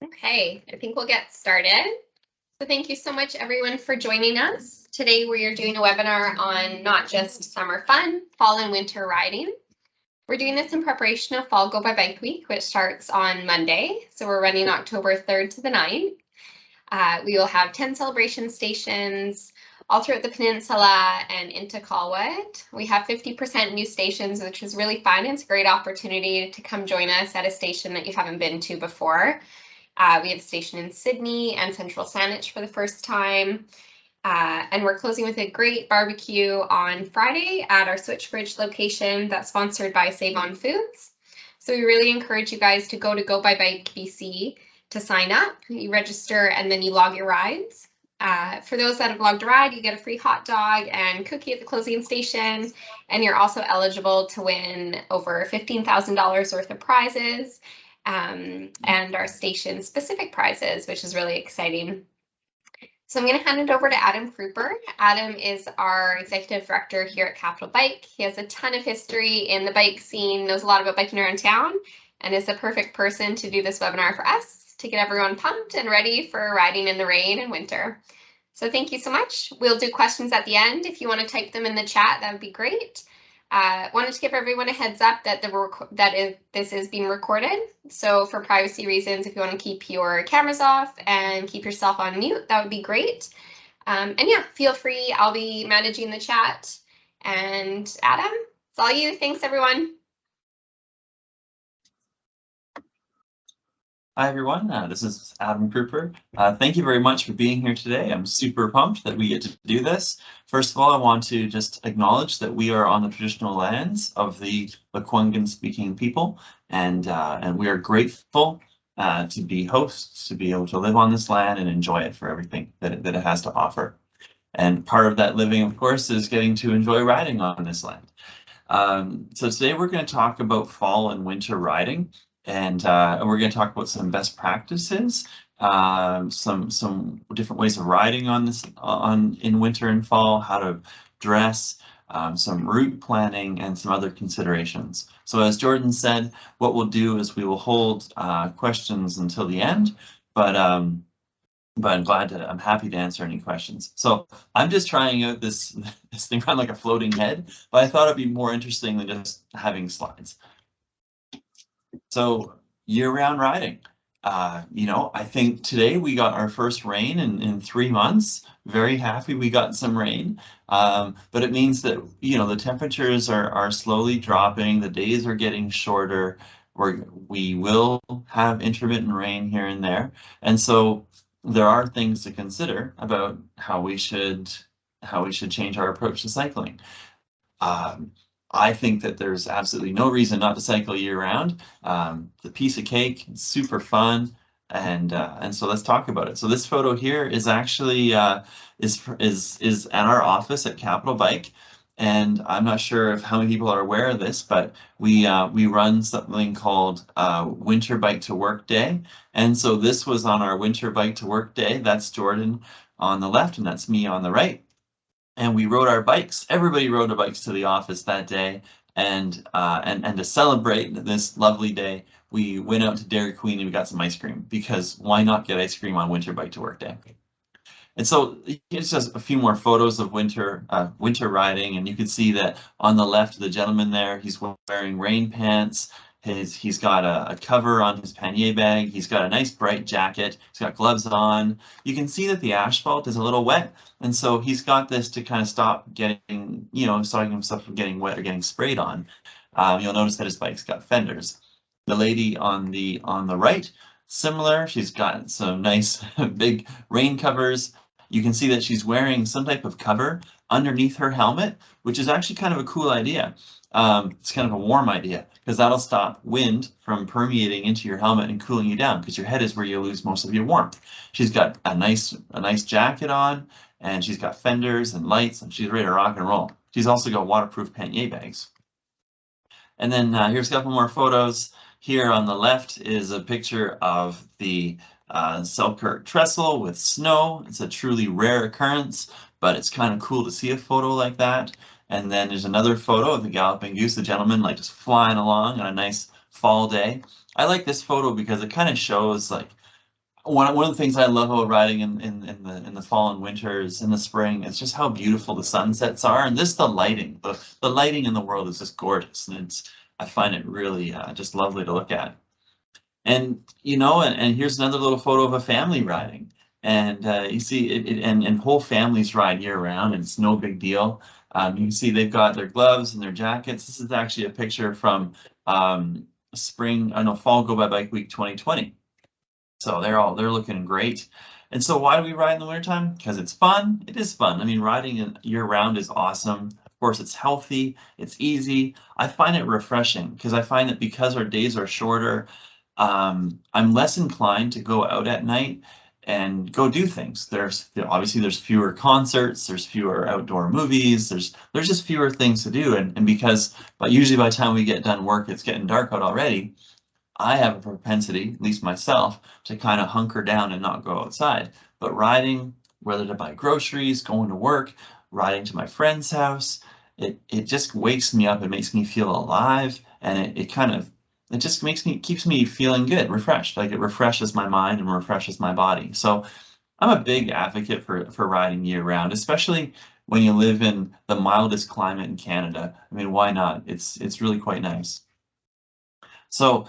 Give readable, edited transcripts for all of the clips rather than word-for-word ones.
Okay, I think we'll get started. So thank you so much everyone for joining us. Today we are doing a webinar on not just summer fun, fall and winter riding. We're doing this in preparation of Fall Go By Bike Week, which starts on Monday. So we're running October 3rd to the 9th. We will have 10 celebration stations all throughout the peninsula and into Colwood. We have 50% new stations, which is really fun. It's a great opportunity to come join us at a station that you haven't been to before. We have a station in Sydney and Central Saanich for the first time. And we're closing with a great barbecue on Friday at our Switchbridge location that's sponsored by Save On Foods. So we really encourage you guys to go to Go By Bike BC to sign up. You register and then you log your rides. For those that have logged a ride, you get a free hot dog and cookie at the closing station. And you're also eligible to win over $15,000 worth of prizes. And our station specific prizes, which is really exciting. So I'm going to hand it over to Adam Krupper. Adam is our executive director here at Capital Bike. He has a ton of history in the bike scene, knows a lot about biking around town, and is the perfect person to do this webinar for us to get everyone pumped and ready for riding in the rain and winter. So thank you so much. We'll do questions at the end. If you want to type them in the chat, that would be great. Wanted to give everyone a heads up that this is being recorded. So for privacy reasons, if you want to keep your cameras off and keep yourself on mute, that would be great. And yeah, feel free. I'll be managing the chat. And Adam, it's all you. Thanks, everyone. Hi, everyone. This is Adam Krupper. Thank you very much for being here today. I'm super pumped that we get to do this. First of all, I want to just acknowledge that we are on the traditional lands of the Lekwungen-speaking people, and we are grateful to be hosts, to be able to live on this land and enjoy it for everything that it has to offer. And part of that living, of course, is getting to enjoy riding on this land. So today we're going to talk about fall and winter riding. And we're going to talk about some best practices, some different ways of riding in winter and fall, how to dress, some route planning, and some other considerations. So as Jordan said, what we'll do is we will hold questions until the end, but I'm happy to answer any questions. So I'm just trying out this thing on like a floating head, but I thought it'd be more interesting than just having slides. So year-round riding, I think today we got our first rain in 3 months. Very happy we got some rain, but it means that the temperatures are slowly dropping. The days are getting shorter. We will have intermittent rain here and there, and so there are things to consider about how we should change our approach to cycling. I think that there's absolutely no reason not to cycle year-round. The piece of cake, it's super fun, and so let's talk about it. So this photo here is actually is at our office at Capital Bike, and I'm not sure how many people are aware of this, but we run something called Winter Bike to Work Day, and so this was on our Winter Bike to Work Day. That's Jordan on the left, and that's me on the right. And we rode our bikes. Everybody rode their bikes to the office that day, and to celebrate this lovely day, we went out to Dairy Queen and we got some ice cream, because why not get ice cream on Winter Bike to Work Day? And so here's just a few more photos of winter riding, and you can see that on the left, the gentleman there, he's wearing rain pants. He's got a cover on his pannier bag. He's got a nice bright jacket. He's got gloves on. You can see that the asphalt is a little wet, and so he's got this to kind of stop stopping himself from getting wet or getting sprayed on. You'll notice that his bike's got fenders. The lady on the right, similar. She's got some nice big rain covers. You can see that she's wearing some type of cover underneath her helmet, which is actually kind of a cool idea. It's kind of a warm idea, because that'll stop wind from permeating into your helmet and cooling you down, because your head is where you lose most of your warmth. She's got a nice jacket on, and she's got fenders and lights, and she's ready to rock and roll. She's also got waterproof pannier bags. And then here's a couple more photos. Here on the left is a picture of the Selkirk trestle with snow. It's a truly rare occurrence, but it's kind of cool to see a photo like that. And then there's another photo of the Galloping Goose, the gentleman like just flying along on a nice fall day. I like this photo because it kind of shows like one of the things I love about riding in the fall and winters, in the spring, is just how beautiful the sunsets are, and this the lighting. The lighting in the world is just gorgeous, and I find it really just lovely to look at. And and here's another little photo of a family riding, and you see and whole families ride year round, and it's no big deal. You can see they've got their gloves and their jackets. This is actually a picture from fall Go by Bike Week 2020. So they're looking great. And so why do we ride in the wintertime? Because it's fun. It is fun. I mean, riding year round is awesome. Of course, it's healthy, it's easy. I find it refreshing because I find that because our days are shorter, I'm less inclined to go out at night and go do things. Obviously there's fewer concerts, there's fewer outdoor movies, there's just fewer things to do. But usually by the time we get done work, it's getting dark out already. I have a propensity, at least myself, to kind of hunker down and not go outside. But riding, whether to buy groceries, going to work, riding to my friend's house, it just wakes me up. It makes me feel alive, and it just keeps me feeling good, refreshed. Like it refreshes my mind and refreshes my body. So I'm a big advocate for riding year round, especially when you live in the mildest climate in Canada. I mean, why not? It's really quite nice. So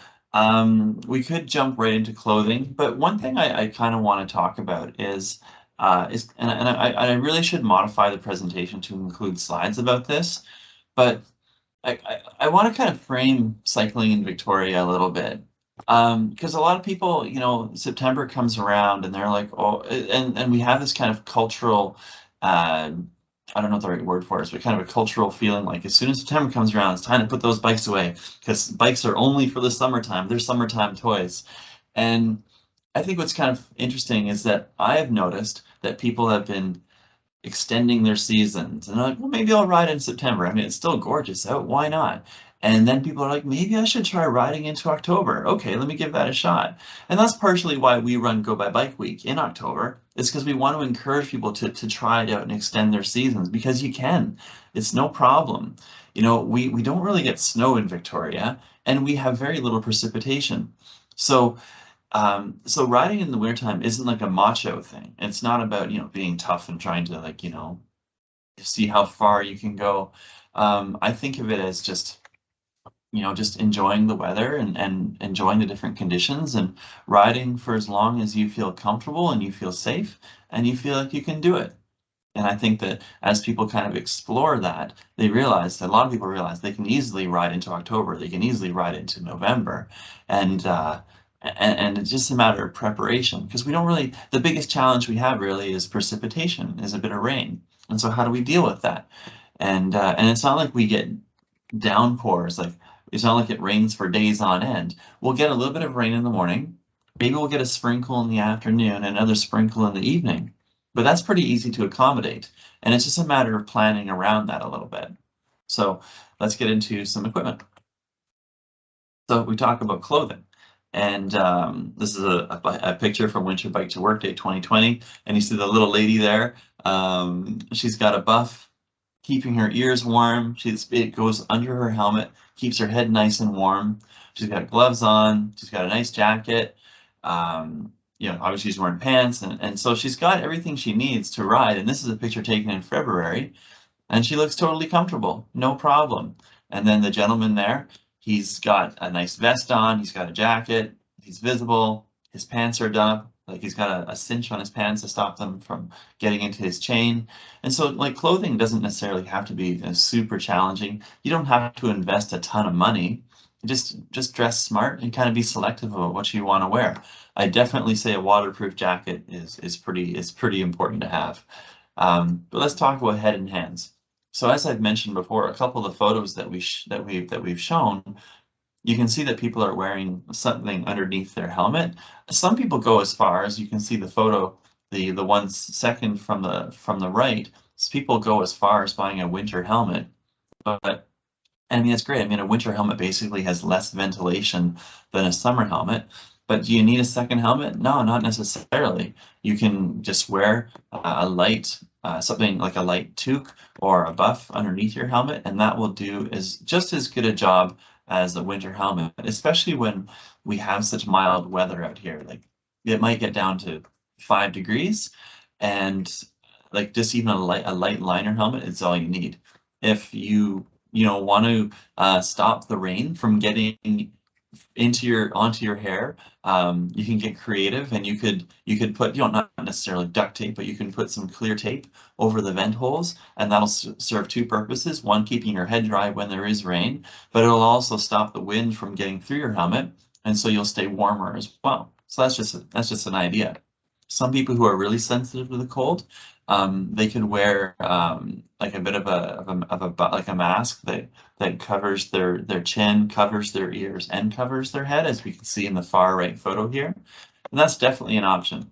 we could jump right into clothing, but one thing I kind of want to talk about is I really should modify the presentation to include slides about this, but I want to kind of frame cycling in Victoria a little bit, because a lot of people, September comes around and they're like, oh, and we have this kind of cultural, I don't know what the right word for it is, but kind of a cultural feeling like as soon as September comes around, it's time to put those bikes away because bikes are only for the summertime. They're summertime toys. And I think what's kind of interesting is that I have noticed that people have been extending their seasons and they're like, well, maybe I'll ride in September. I mean, it's still gorgeous out. Why not? And then people are like, maybe I should try riding into October. Okay, let me give that a shot. And that's partially why we run Go by Bike Week in October. It's because we want to encourage people to try it out and extend their seasons because you can. It's no problem. We don't really get snow in Victoria and we have very little precipitation. So riding in the wintertime isn't like a macho thing. It's not about, being tough and trying to see how far you can go. I think of it as just enjoying the weather and enjoying the different conditions and riding for as long as you feel comfortable and you feel safe and you feel like you can do it. And I think that as people kind of explore that, a lot of people realize they can easily ride into October, they can easily ride into November. And it's just a matter of preparation because the biggest challenge we have really is precipitation, is a bit of rain. And so how do we deal with that? And it's not like we get downpours, like it's not like it rains for days on end. We'll get a little bit of rain in the morning, maybe we'll get a sprinkle in the afternoon and another sprinkle in the evening, but that's pretty easy to accommodate. And it's just a matter of planning around that a little bit. So let's get into some equipment. So we talk about clothing. And this is a picture from Winter Bike to Work Day 2020. And you see the little lady there. She's got a buff, keeping her ears warm. It goes under her helmet, keeps her head nice and warm. She's got gloves on. She's got a nice jacket. Obviously she's wearing pants. And so she's got everything she needs to ride. And this is a picture taken in February. And she looks totally comfortable. No problem. And then the gentleman there, he's got a nice vest on, he's got a jacket, he's visible, his pants are done up, like he's got a cinch on his pants to stop them from getting into his chain. And so like clothing doesn't necessarily have to be super challenging. You don't have to invest a ton of money. Just dress smart and kind of be selective about what you want to wear. I definitely say a waterproof jacket is pretty important to have. But let's talk about head and hands. So as I've mentioned before, a couple of the photos that we've shown, you can see that people are wearing something underneath their helmet. Some people go as far as, you can see the photo, the 1 second from the right. People go as far as buying a winter helmet, but I mean, it's great. I mean, a winter helmet basically has less ventilation than a summer helmet. But do you need a second helmet? No, not necessarily. You can just wear a light, something like a light toque or a buff underneath your helmet, and that will do just as good a job as a winter helmet, especially when we have such mild weather out here. Like, it might get down to 5 degrees, and like just even a light liner helmet is all you need. If you want to stop the rain from getting onto your hair, you can get creative, and you could put, not necessarily duct tape, but you can put some clear tape over the vent holes, and that'll serve two purposes. One, keeping your head dry when there is rain, but it'll also stop the wind from getting through your helmet, and so you'll stay warmer as well. So that's just an idea. Some people who are really sensitive to the cold, they can wear like a bit of a mask that covers their chin, covers their ears, and covers their head, as we can see in the far right photo here. And that's definitely an option.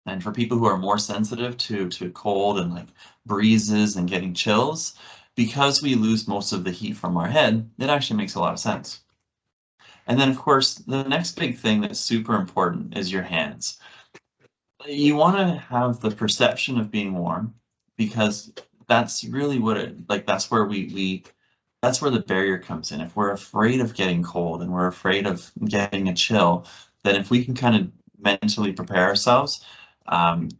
And for people who are more sensitive to cold and like breezes and getting chills, because we lose most of the heat from our head, it actually makes a lot of sense. And then, of course, the next big thing that's super important is your hands. You want to have the perception of being warm, because that's really what that's where that's where the barrier comes in. If we're afraid of getting cold and we're afraid of getting a chill, then if we can kind of mentally prepare ourselves,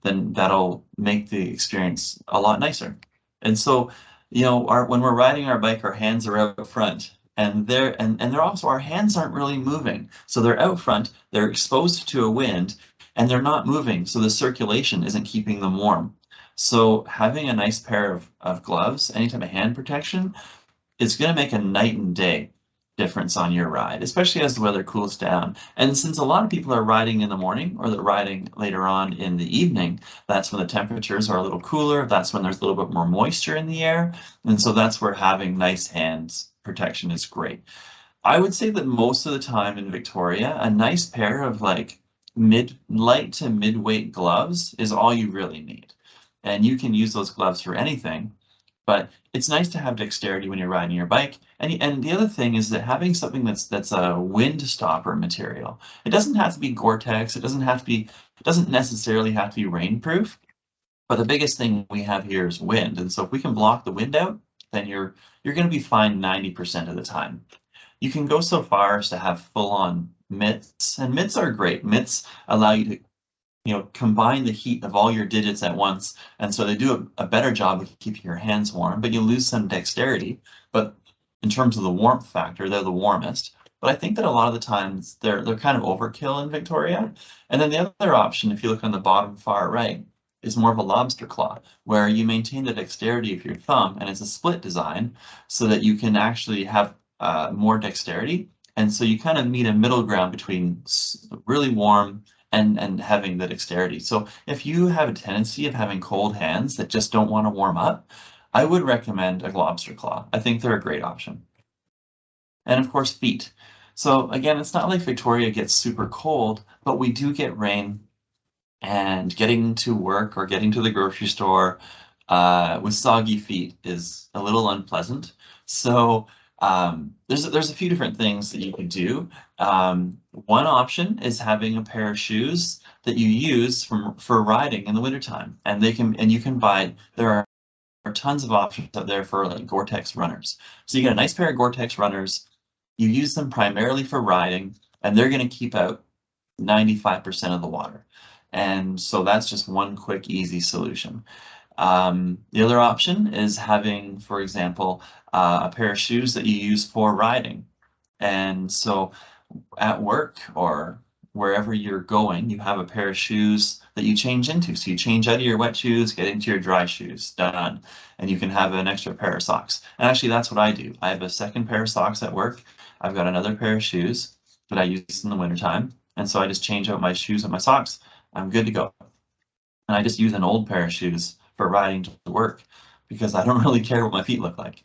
then that'll make the experience a lot nicer. And so, when we're riding our bike, our hands are out front, and they're also, our hands aren't really moving. So they're out front, they're exposed to a wind, and they're not moving, so the circulation isn't keeping them warm. So having a nice pair of gloves, any type of hand protection, is going to make a night and day difference on your ride, especially as the weather cools down. And since a lot of people are riding in the morning, or they're riding later on in the evening, that's when the temperatures are a little cooler, that's when there's a little bit more moisture in the air, and so that's where having nice hands protection is great. I would say that most of the time in Victoria, a nice pair of like light to mid-weight gloves is all you really need. And you can use those gloves for anything, but it's nice to have dexterity when you're riding your bike. And the other thing is that having something that's a wind stopper material. It doesn't have to be Gore-Tex, it doesn't necessarily have to be rainproof, but the biggest thing we have here is wind. And so if we can block the wind out, then you're going to be fine 90% of the time. You can go so far as to have full-on mitts, and mitts are great. Mitts allow you to combine the heat of all your digits at once, and so they do a better job of keeping your hands warm, but you lose some dexterity. But in terms of the warmth factor, they're the warmest. But I think that a lot of the times they're kind of overkill in Victoria. And then the other option, if you look on the bottom far right, is more of a lobster claw, where you maintain the dexterity of your thumb, and it's a split design so that you can actually have more dexterity. And so you kind of meet a middle ground between really warm and having the dexterity. So if you have a tendency of having cold hands that just don't want to warm up, I would recommend a lobster claw. I think they're a great option. And of course, feet. So again, it's not like Victoria gets super cold, but we do get rain, and getting to work or getting to the grocery store with soggy feet is a little unpleasant. So there's a few different things that you can do. One option is having a pair of shoes that you use for riding in the wintertime, and you can buy, there are tons of options out there for like Gore-Tex runners. So you get a nice pair of Gore-Tex runners, you use them primarily for riding, and they're going to keep out 95% of the water. And so that's just one quick, easy solution. The other option is having, for example, a pair of shoes that you use for riding. And so at work or wherever you're going, you have a pair of shoes that you change into. So you change out of your wet shoes, get into your dry shoes, done. And you can have an extra pair of socks. And actually, that's what I do. I have a second pair of socks at work. I've got another pair of shoes that I use in the wintertime. And so I just change out my shoes and my socks. I'm good to go. And I just use an old pair of shoes for riding to work, because I don't really care what my feet look like.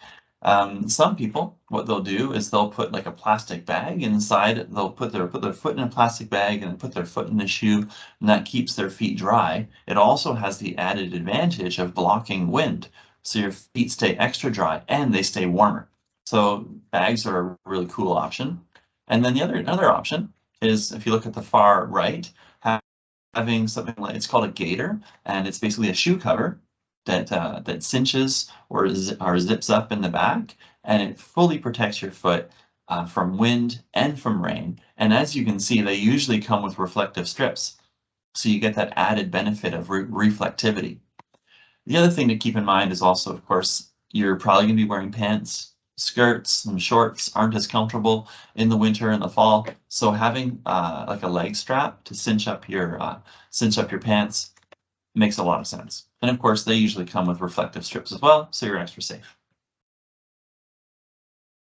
Some people, what they'll do is they'll put like a plastic bag inside. They'll put their foot in a plastic bag and put their foot in the shoe, and that keeps their feet dry. It also has the added advantage of blocking wind, so your feet stay extra dry and they stay warmer. So bags are a really cool option. And then another option is, if you look at the far right, having something like, it's called a gaiter, and it's basically a shoe cover that cinches or zips up in the back, and it fully protects your foot from wind and from rain. And as you can see, they usually come with reflective strips. So you get that added benefit of reflectivity. The other thing to keep in mind is also, of course, you're probably going to be wearing pants. Skirts and shorts aren't as comfortable in the winter and the fall. So having like a leg strap to cinch up your pants makes a lot of sense. And of course, they usually come with reflective strips as well, so you're extra safe.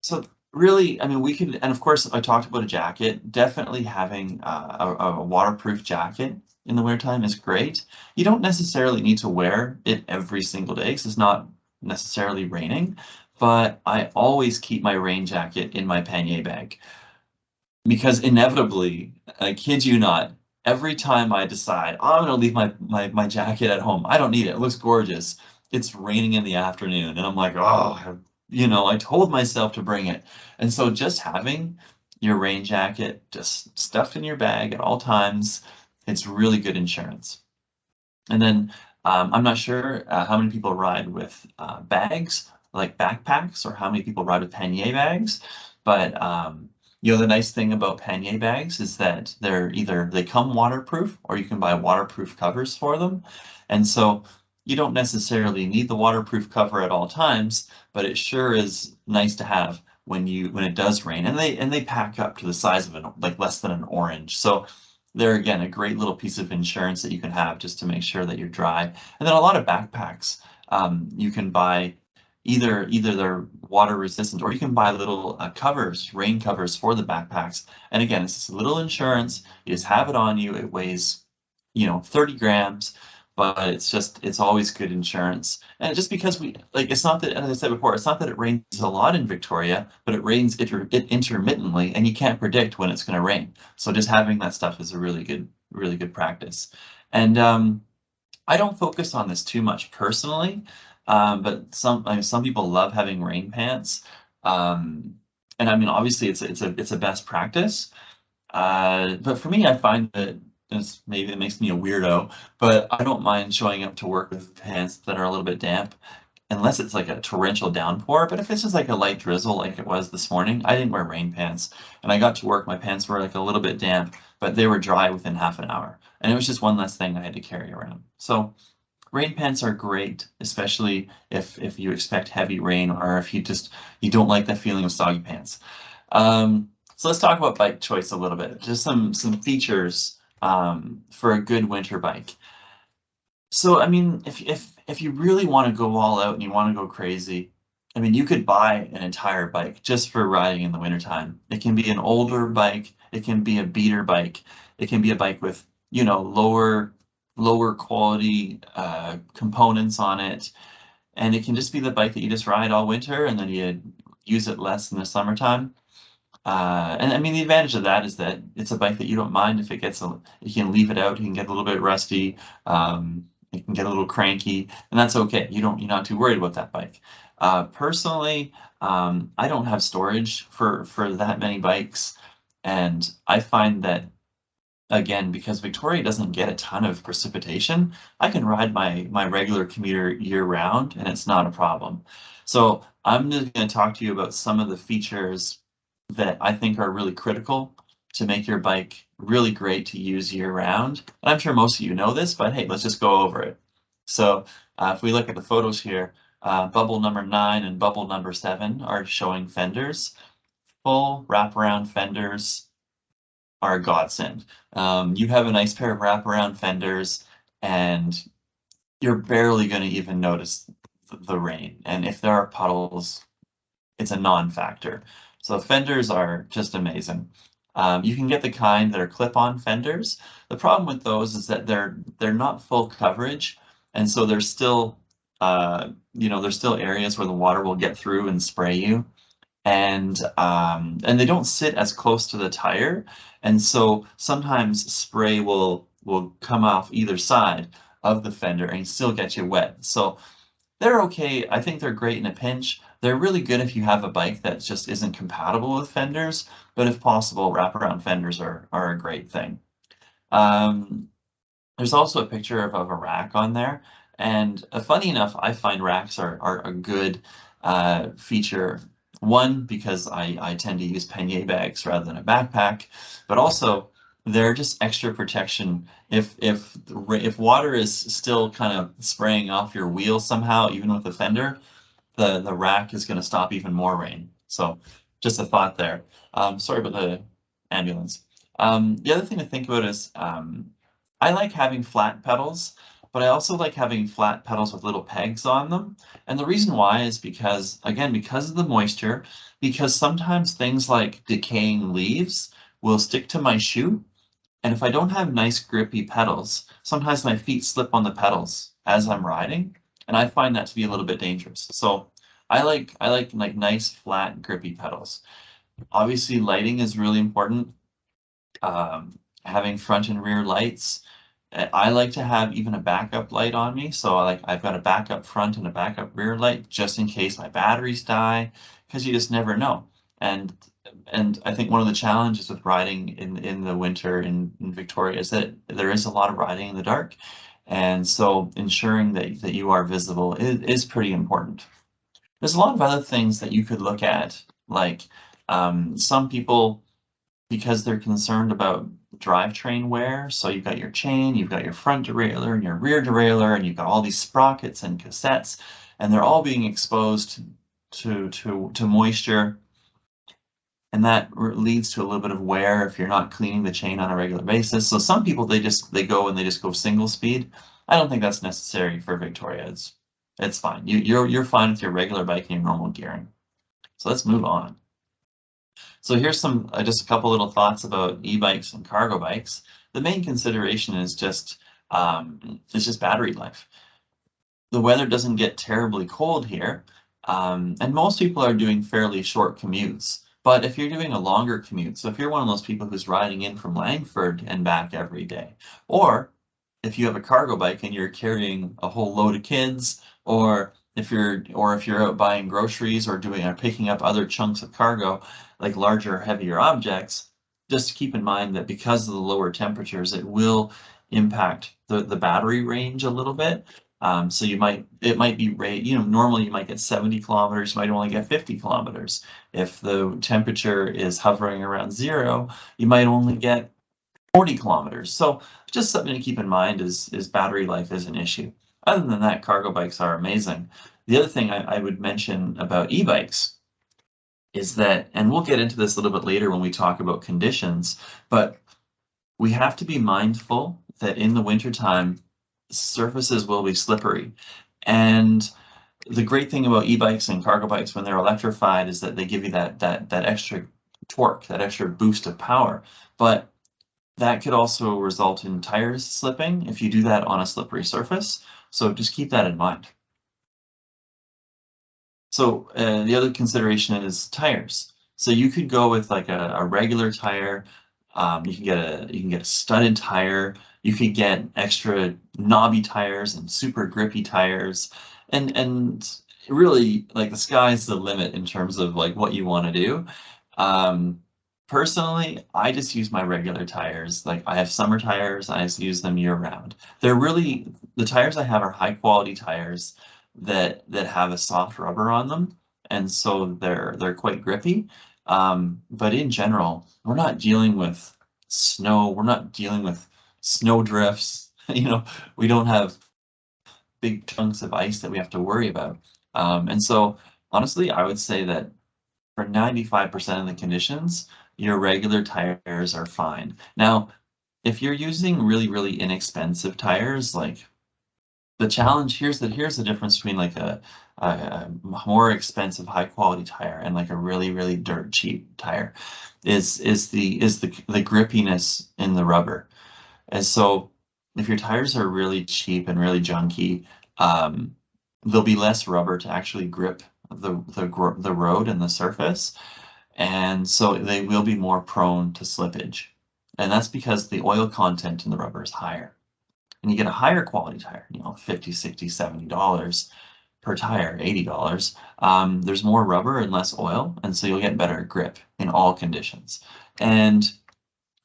So really, I mean, we could, and of course, I talked about a jacket. Definitely having a waterproof jacket in the wintertime is great. You don't necessarily need to wear it every single day because it's not necessarily raining, but I always keep my rain jacket in my pannier bag because inevitably, I kid you not, every time I decide, oh, I'm gonna leave my jacket at home, I don't need it. It looks gorgeous. It's raining in the afternoon, and I'm like, oh, I told myself to bring it. And so just having your rain jacket just stuffed in your bag at all times, it's really good insurance. And then I'm not sure how many people ride with bags like backpacks or how many people ride with pannier bags, but the nice thing about pannier bags is that they come waterproof or you can buy waterproof covers for them. And so you don't necessarily need the waterproof cover at all times, but it sure is nice to have when it does rain. And they pack up to the size of like less than an orange. So they're again a great little piece of insurance that you can have just to make sure that you're dry. And then a lot of backpacks you can buy either they're water resistant or you can buy little covers, rain covers for the backpacks. And again, it's just a little insurance. You just have it on you. It weighs 30 grams, but it's always good insurance. And just because it's not that, as I said before, it's not that it rains a lot in Victoria, but it rains intermittently and you can't predict when it's going to rain. So just having that stuff is a really good practice. And I don't focus on this too much personally, but some people love having rain pants. And I mean, obviously it's a best practice. But for me, I find that maybe it makes me a weirdo, but I don't mind showing up to work with pants that are a little bit damp, unless it's like a torrential downpour. But if it's just like a light drizzle like it was this morning, I didn't wear rain pants. And I got to work, my pants were like a little bit damp, but they were dry within half an hour. And it was just one less thing I had to carry around. So rain pants are great, especially if you expect heavy rain or if you don't like the feeling of soggy pants. So let's talk about bike choice a little bit. Just some features for a good winter bike. So I mean, if you really want to go all out and you want to go crazy, I mean, you could buy an entire bike just for riding in the wintertime. It can be an older bike, it can be a beater bike, it can be a bike with lower quality components on it, and it can just be the bike that you just ride all winter and then you use it less in the summertime. And I mean, the advantage of that is that it's a bike that you don't mind if you can leave it out, you can get a little bit rusty, you can get a little cranky, and that's okay. You're not too worried about that bike. Personally, I don't have storage for that many bikes, and I find that again, because Victoria doesn't get a ton of precipitation, I can ride my regular commuter year round and it's not a problem. So I'm just going to talk to you about some of the features that I think are really critical to make your bike really great to use year round. And I'm sure most of you know this, but hey, let's just go over it. So if we look at the photos here, bubble number 9 and bubble number 7 are showing fenders. Full wraparound fenders are a godsend. You have a nice pair of wraparound fenders and you're barely going to even notice the rain. And if there are puddles, it's a non-factor. So fenders are just amazing. You can get the kind that are clip-on fenders. The problem with those is that they're not full coverage, and so there's still there's still areas where the water will get through and spray you, and they don't sit as close to the tire, and so sometimes spray will come off either side of the fender and still get you wet. So they're okay. I think they're great in a pinch. They're really good if you have a bike that just isn't compatible with fenders, but if possible, wraparound fenders are a great thing. There's also a picture of a rack on there, and funny enough, I find racks are a good feature. One, because I tend to use pannier bags rather than a backpack, but also they're just extra protection. If water is still kind of spraying off your wheel somehow, even with the fender, the rack is going to stop even more rain. So just a thought there. Sorry about the ambulance. The other thing to think about is I like having flat pedals, but I also like having flat pedals with little pegs on them. And the reason why is because, again, because of the moisture, because sometimes things like decaying leaves will stick to my shoe. And if I don't have nice grippy pedals, sometimes my feet slip on the pedals as I'm riding, and I find that to be a little bit dangerous. So I like nice flat grippy pedals. Obviously, lighting is really important. Having front and rear lights. I like to have even a backup light on me. So I've got a backup front and a backup rear light just in case my batteries die, because you just never know. And I think one of the challenges with riding in the winter in Victoria is that there is a lot of riding in the dark. And so ensuring that you are visible is pretty important. There's a lot of other things that you could look at, like some people, because they're concerned about drivetrain wear. So you've got your chain, you've got your front derailleur and your rear derailleur, and you've got all these sprockets and cassettes, and they're all being exposed to moisture. And that leads to a little bit of wear if you're not cleaning the chain on a regular basis. So some people, they go single speed. I don't think that's necessary for Victoria. It's fine. You're fine with your regular bike and your normal gearing. So let's move on. So here's some just a couple little thoughts about e-bikes and cargo bikes. The main consideration is just battery life. The weather doesn't get terribly cold here, and most people are doing fairly short commutes. But if you're doing a longer commute, so if you're one of those people who's riding in from Langford and back every day, or if you have a cargo bike and you're carrying a whole load of kids, or if you're out buying groceries or picking up other chunks of cargo, like larger, heavier objects, just keep in mind that because of the lower temperatures, it will impact the battery range a little bit. So it might be normally you might get 70 kilometers, you might only get 50 kilometers. If the temperature is hovering around 0, you might only get 40 kilometers. So just something to keep in mind is battery life is an issue. Other than that, cargo bikes are amazing. The other thing I would mention about e-bikes is that, and we'll get into this a little bit later when we talk about conditions, but we have to be mindful that in the wintertime, surfaces will be slippery. And the great thing about e-bikes and cargo bikes when they're electrified is that they give you that extra torque, that extra boost of power. But that could also result in tires slipping if you do that on a slippery surface. So just keep that in mind. So the other consideration is tires. So you could go with like a regular tire. You can get a studded tire. You could get extra knobby tires and super grippy tires, and really like the sky's the limit in terms of like what you want to do. Personally, I just use my regular tires. Like I have summer tires, I just use them year round. The tires I have are high quality tires that have a soft rubber on them, and so they're quite grippy. But in general, we're not dealing with snow. We're not dealing with snow drifts. We don't have big chunks of ice that we have to worry about. And so honestly, I would say that for 95% of the conditions, your regular tires are fine. Now, if you're using really, really inexpensive tires, like the challenge here's the difference between like a more expensive high quality tire and like a really, really dirt cheap tire is the grippiness in the rubber. And so if your tires are really cheap and really junky, there'll be less rubber to actually grip the road and the surface, and so they will be more prone to slippage. And that's because the oil content in the rubber is higher. And you get a higher quality tire, $50, $60, $70 per tire, $80. There's more rubber and less oil, and so you'll get better grip in all conditions. And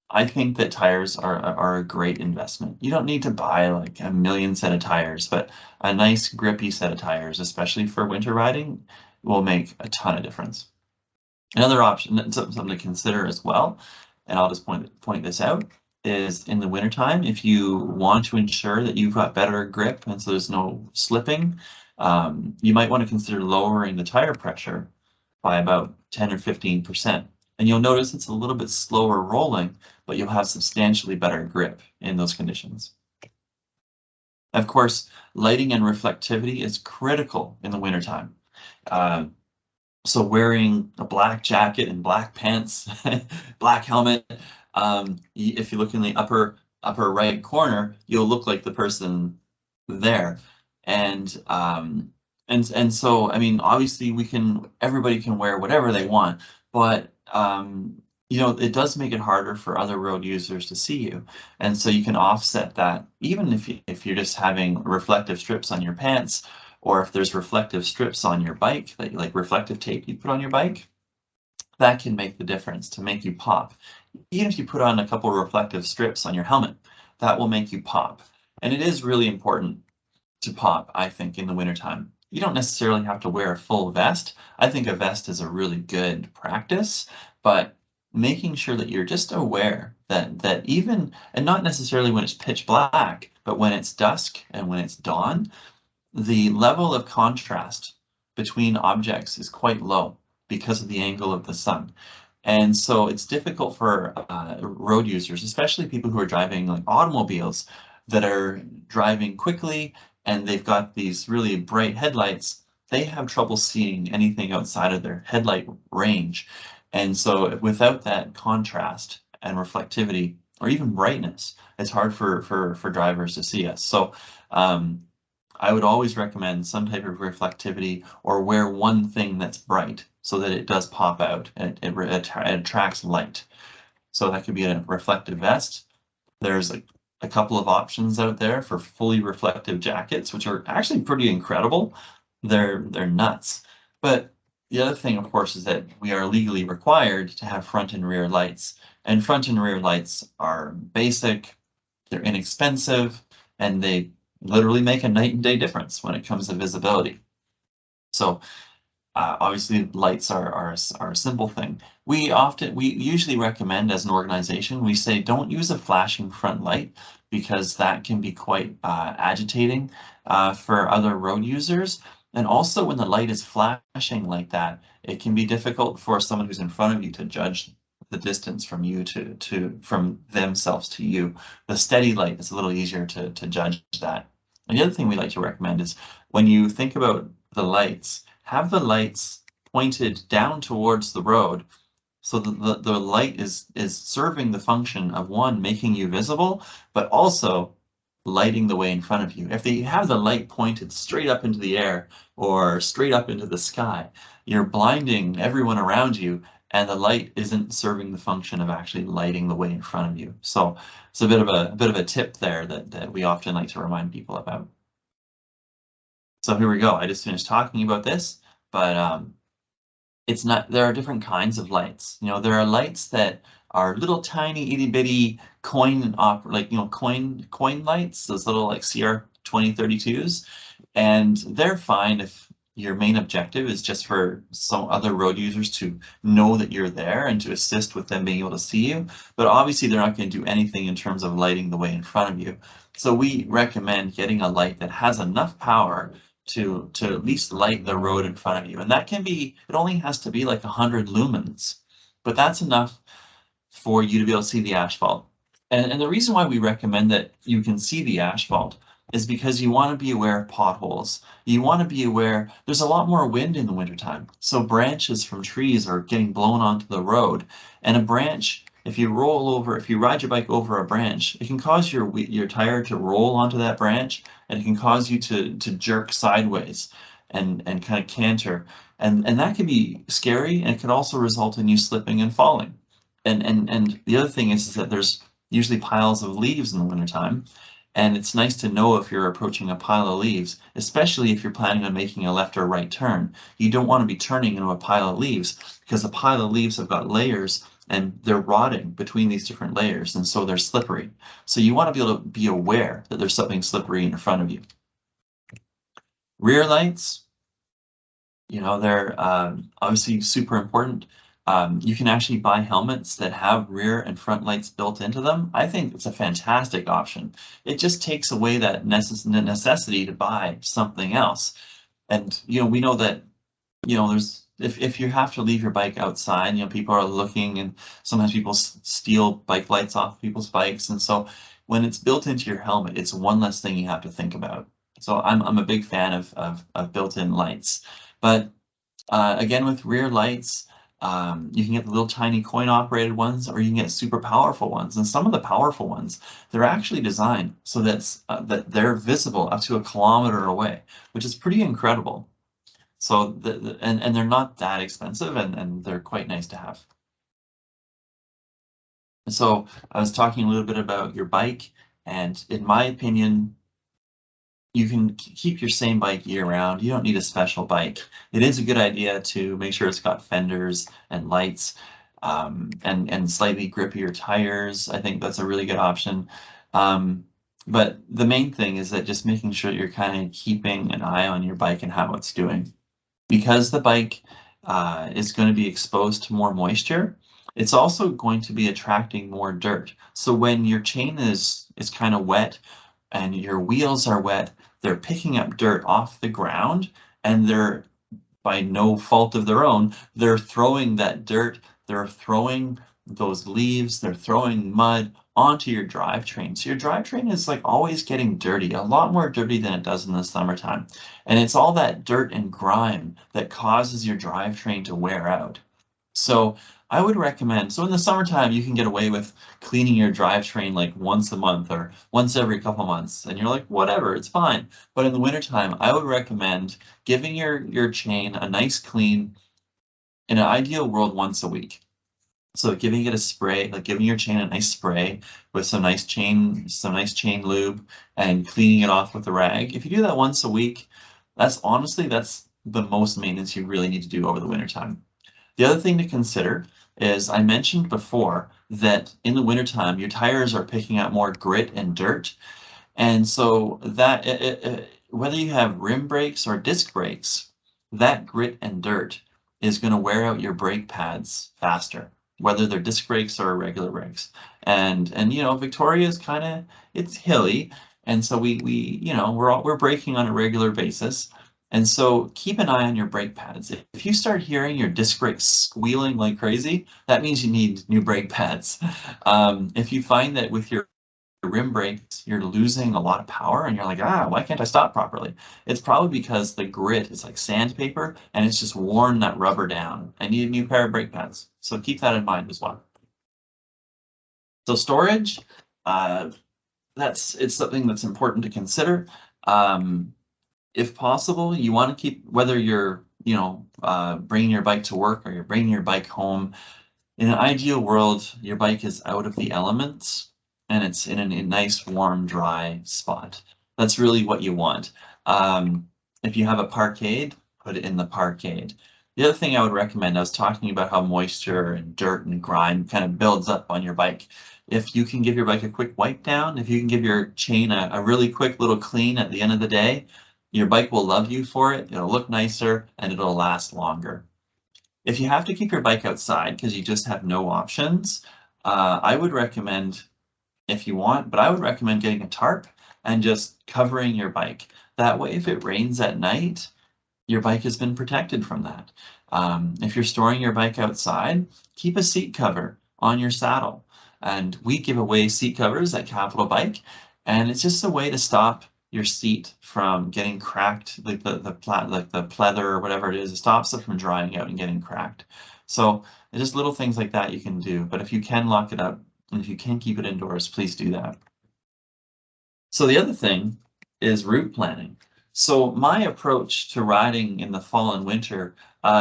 I think that tires are a great investment. You don't need to buy like a million set of tires, but a nice grippy set of tires, especially for winter riding, will make a ton of difference. Another option, something to consider as well, and I'll just point this out, is in the wintertime, if you want to ensure that you've got better grip and so there's no slipping, you might want to consider lowering the tire pressure by about 10 or 15%. And you'll notice it's a little bit slower rolling, but you'll have substantially better grip in those conditions. Of course, lighting and reflectivity is critical in the wintertime. So wearing a black jacket and black pants, black helmet, if you look in the upper right corner, you'll look like the person there. And so, I mean, obviously everybody can wear whatever they want, but you know, it does make it harder for other road users to see you. And so you can offset that, even if you're just having reflective strips on your pants, or if there's reflective strips on your bike, like reflective tape you put on your bike, that can make the difference to make you pop. Even if you put on a couple of reflective strips on your helmet, that will make you pop. And it is really important to pop, I think, in the wintertime. You don't necessarily have to wear a full vest. I think a vest is a really good practice, but making sure that you're just aware that even, and not necessarily when it's pitch black, but when it's dusk and when it's dawn, the level of contrast between objects is quite low because of the angle of the sun. And so it's difficult for road users, especially people who are driving like automobiles that are driving quickly and they've got these really bright headlights. They have trouble seeing anything outside of their headlight range. And so without that contrast and reflectivity or even brightness, it's hard for drivers to see us. So I would always recommend some type of reflectivity or wear one thing that's bright so that it does pop out and it attracts light. So that could be a reflective vest. There's a couple of options out there for fully reflective jackets, which are actually pretty incredible. They're nuts. But the other thing, of course, is that we are legally required to have front and rear lights. And front and rear lights are basic, they're inexpensive, and they literally make a night and day difference when it comes to visibility. So obviously lights are a simple thing. We usually recommend as an organization, we say don't use a flashing front light because that can be quite agitating for other road users. And also when the light is flashing like that, it can be difficult for someone who's in front of you to judge the distance from you from themselves to you. The steady light is a little easier to judge that. And the other thing we like to recommend is when you think about the lights, have the lights pointed down towards the road so that the light is serving the function of one, making you visible, but also lighting the way in front of you. If they have the light pointed straight up into the air or straight up into the sky, you're blinding everyone around you and the light isn't serving the function of actually lighting the way in front of you. So it's a bit of a tip there that we often like to remind people about. So here we go. I just finished talking about this, but it's not, there are different kinds of lights. You know, there are lights that are little tiny itty bitty coin lights, those little like CR 2032s, and they're fine if your main objective is just for some other road users to know that you're there and to assist with them being able to see you. But obviously they're not going to do anything in terms of lighting the way in front of you. So we recommend getting a light that has enough power to at least light the road in front of you. And that can be, it only has to be like 100 lumens, but that's enough for you to be able to see the asphalt. And the reason why we recommend that you can see the asphalt is because you want to be aware of potholes. You want to be aware, there's a lot more wind in the wintertime. So branches from trees are getting blown onto the road. And a branch, if you ride your bike over a branch, it can cause your tire to roll onto that branch, and it can cause you to jerk sideways and kind of canter. And that can be scary, and it can also result in you slipping and falling. And the other thing is that there's usually piles of leaves in the wintertime. And it's nice to know if you're approaching a pile of leaves, especially if you're planning on making a left or right turn. You don't want to be turning into a pile of leaves because a pile of leaves have got layers and they're rotting between these different layers, and so they're slippery. So you want to be able to be aware that there's something slippery in front of you. Rear lights, you know, they're obviously super important. You can actually buy helmets that have rear and front lights built into them. I think it's a fantastic option. It just takes away that necessity to buy something else. And, we know that, there's, if you have to leave your bike outside, people are looking, and sometimes people steal bike lights off people's bikes. And so when it's built into your helmet, it's one less thing you have to think about. So I'm a big fan of built-in lights. But again, with rear lights, you can get the little tiny coin operated ones, or you can get super powerful ones. And some of the powerful ones, they're actually designed so that they're visible up to 1 kilometer away, which is pretty incredible. So and they're not that expensive, and they're quite nice to have. So I was talking a little bit about your bike, and in my opinion, you can keep your same bike year round. You don't need a special bike. It is a good idea to make sure it's got fenders and lights, and slightly grippier tires. I think that's a really good option. But the main thing is that just making sure you're kind of keeping an eye on your bike and how it's doing. Because the bike is going to be exposed to more moisture, it's also going to be attracting more dirt. So when your chain is kind of wet and your wheels are wet, they're picking up dirt off the ground, and they're, by no fault of their own, they're throwing that dirt, they're throwing those leaves, they're throwing mud onto your drivetrain. So your drivetrain is like always getting dirty, a lot more dirty than it does in the summertime. And it's all that dirt and grime that causes your drivetrain to wear out. So I would recommend, so in the summertime, you can get away with cleaning your drivetrain like once a month or once every couple months, and you're like, whatever, it's fine. But in the wintertime, I would recommend giving your chain a nice clean, in an ideal world, once a week. So giving it a spray, like giving your chain a nice spray with some nice chain lube, and cleaning it off with a rag. If you do that once a week, that's the most maintenance you really need to do over the wintertime. The other thing to consider is, I mentioned before that in the wintertime, your tires are picking up more grit and dirt. And so that whether you have rim brakes or disc brakes, that grit and dirt is going to wear out your brake pads faster, whether they're disc brakes or regular brakes. And Victoria is it's hilly, and so we're braking on a regular basis. And so keep an eye on your brake pads. If you start hearing your disc brakes squealing like crazy, that means you need new brake pads. If you find that with your rim brakes, you're losing a lot of power, and you're like, why can't I stop properly? It's probably because the grit is like sandpaper, and it's just worn that rubber down. I need a new pair of brake pads. So keep that in mind as well. So storage, it's something that's important to consider. If possible, you want to keep, whether you're, bringing your bike to work or you're bringing your bike home, in an ideal world, your bike is out of the elements and it's in a nice, warm, dry spot. That's really what you want. If you have a parkade, put it in the parkade. The other thing I would recommend, I was talking about how moisture and dirt and grime kind of builds up on your bike. If you can give your bike a quick wipe down, if you can give your chain a really quick little clean at the end of the day, your bike will love you for it. It'll look nicer and it'll last longer. If you have to keep your bike outside because you just have no options, I would recommend, if you want, but I would recommend getting a tarp and just covering your bike. That way, if it rains at night, your bike has been protected from that. If you're storing your bike outside, keep a seat cover on your saddle. And we give away seat covers at Capital Bike, and it's just a way to stop your seat from getting cracked, like the pleather or whatever it is. It stops it from drying out and getting cracked. So just little things like that you can do. But if you can lock it up and if you can keep it indoors, please do that. So the other thing is route planning. So my approach to riding in the fall and winter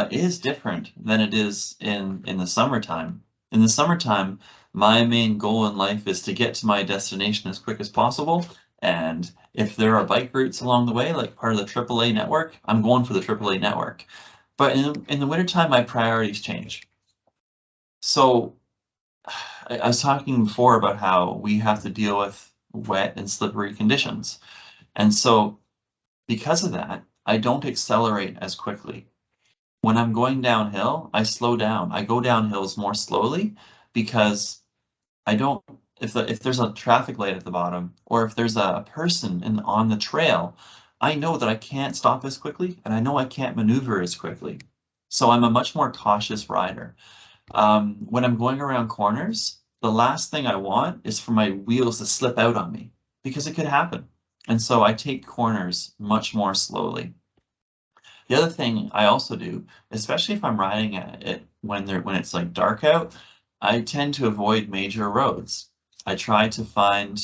is different than it is in the summertime. In the summertime, my main goal in life is to get to my destination as quick as possible. And if there are bike routes along the way, like part of the AAA network, I'm going for the AAA network. But in the wintertime, my priorities change. So I was talking before about how we have to deal with wet and slippery conditions. And so because of that, I don't accelerate as quickly. When I'm going downhill, I slow down. I go down hills more slowly because I don't, if there's a traffic light at the bottom or if there's a person on the trail, I know that I can't stop as quickly and I know I can't maneuver as quickly. So I'm a much more cautious rider. When I'm going around corners, the last thing I want is for my wheels to slip out on me because it could happen. And so I take corners much more slowly. The other thing I also do, especially if I'm riding at it when it's like dark out, I tend to avoid major roads. I try to find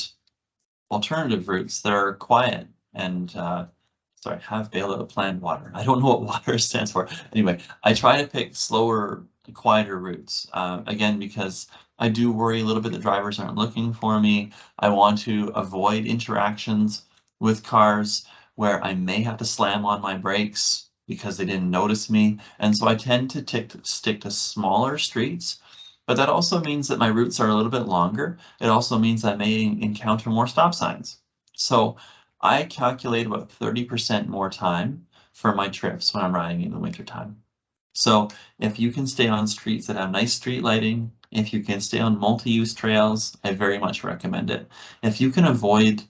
alternative routes that are quiet and sorry, have bailed out of planned water. I don't know what water stands for. Anyway, I try to pick slower, quieter routes. Again, because I do worry a little bit that drivers aren't looking for me. I want to avoid interactions with cars where I may have to slam on my brakes because they didn't notice me. And so I tend to stick to smaller streets. But that also means that my routes are a little bit longer. It also means I may encounter more stop signs. So I calculate about 30% more time for my trips when I'm riding in the wintertime. So if you can stay on streets that have nice street lighting, if you can stay on multi-use trails, I very much recommend it. If you can avoid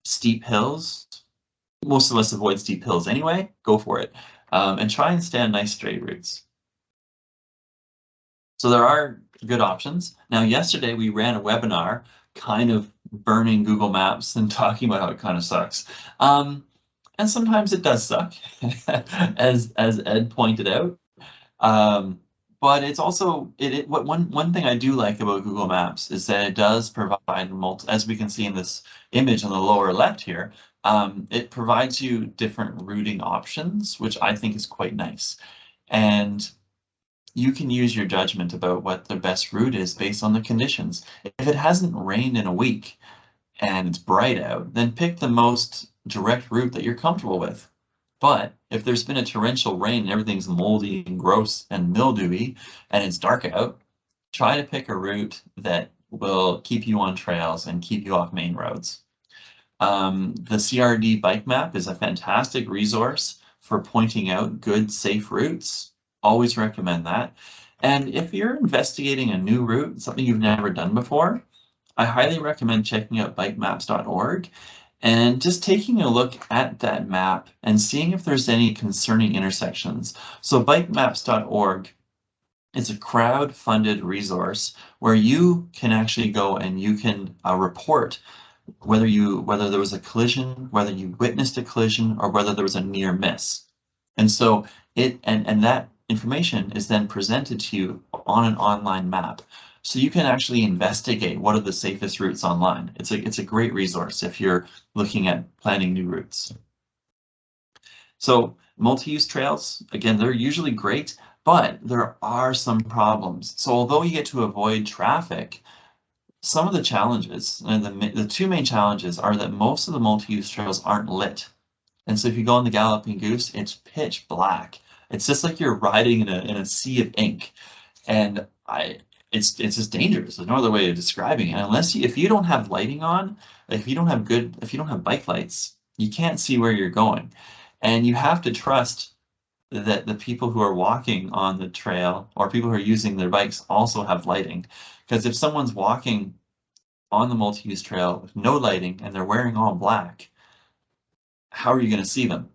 steep hills, most of us avoid steep hills anyway, go for it. And try and stay on nice straight routes. So there are good options. Now, yesterday we ran a webinar kind of burning Google Maps and talking about how it kind of sucks. And sometimes it does suck, as Ed pointed out. But it's also one thing I do like about Google Maps is that it does provide as we can see in this image on the lower left here, it provides you different routing options, which I think is quite nice. And you can use your judgment about what the best route is based on the conditions. If it hasn't rained in a week and it's bright out, then pick the most direct route that you're comfortable with. But if there's been a torrential rain and everything's moldy and gross and mildewy and it's dark out, try to pick a route that will keep you on trails and keep you off main roads. The CRD bike map is a fantastic resource for pointing out good, safe routes. Always recommend that. And if you're investigating a new route, something you've never done before, I highly recommend checking out bikemaps.org and just taking a look at that map and seeing if there's any concerning intersections. So bikemaps.org is a crowd-funded resource where you can actually go and you can report whether there was a collision, whether you witnessed a collision, or whether there was a near miss. And so and that information is then presented to you on an online map. So you can actually investigate what are the safest routes online. It's a great resource if you're looking at planning new routes. So multi-use trails, again, they're usually great, but there are some problems. So although you get to avoid traffic, some of the challenges, and the two main challenges are that most of the multi-use trails aren't lit. And so if you go on the Galloping Goose, it's pitch black. It's just like you're riding in a sea of ink. And it's just dangerous. There's no other way of describing it. Unless if you don't have lighting on, if you don't have bike lights, you can't see where you're going. And you have to trust that the people who are walking on the trail or people who are using their bikes also have lighting. Because if someone's walking on the multi-use trail with no lighting and they're wearing all black, how are you going to see them?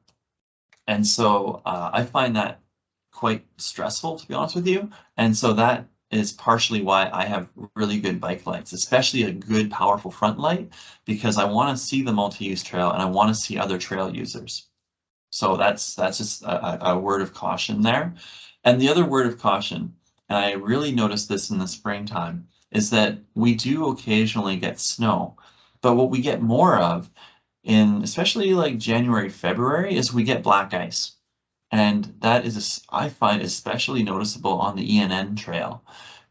And so I find that quite stressful, to be honest with you. And so that is partially why I have really good bike lights, especially a good powerful front light, because I want to see the multi-use trail and I want to see other trail users. So that's just a word of caution there. And the other word of caution, and I really noticed this in the springtime, is that we do occasionally get snow, but what we get more of especially like January, February, is we get black ice. And that is, I find, especially noticeable on the ENN trail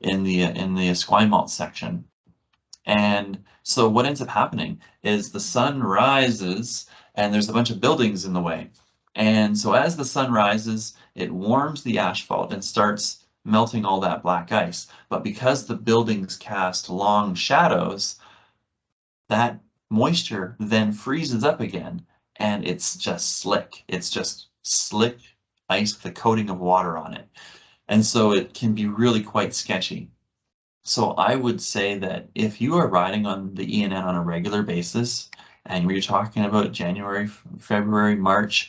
in the Esquimalt section. And so what ends up happening is the sun rises and there's a bunch of buildings in the way. And so as the sun rises, it warms the asphalt and starts melting all that black ice. But because the buildings cast long shadows, that moisture then freezes up again and it's just slick. It's just slick ice with a coating of water on it. And so it can be really quite sketchy. So I would say that if you are riding on the ENN on a regular basis, and we're talking about January, February, March,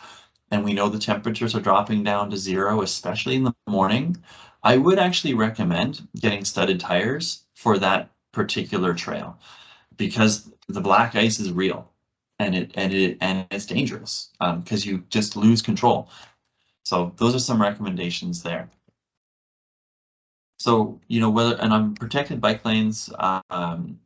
and we know the temperatures are dropping down to 0, especially in the morning, I would actually recommend getting studded tires for that particular trail, because the black ice is real, and it's dangerous, because you just lose control. So those are some recommendations there. So, you know, whether, and on protected bike lanes,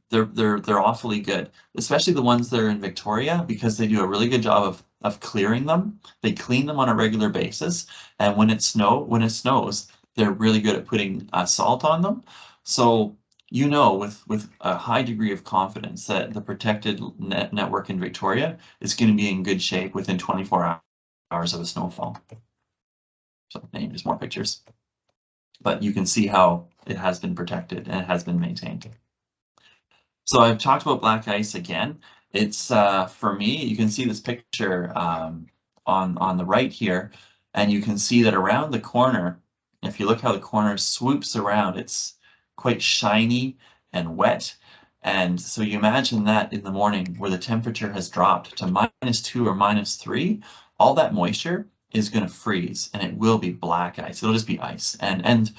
they're awfully good, especially the ones that are in Victoria, because they do a really good job of clearing them. They clean them on a regular basis, and when it snows, they're really good at putting salt on them. So, you know, with a high degree of confidence that the protected network in Victoria is going to be in good shape within 24 hours of a snowfall. So, just more pictures. But you can see how it has been protected and it has been maintained. So I've talked about black ice again. It's for me, you can see this picture on the right here, and you can see that around the corner, if you look how the corner swoops around, it's quite shiny and wet. And so you imagine that in the morning where the temperature has dropped to -2 or -3, all that moisture is going to freeze, and it will be black ice. It'll just be ice. And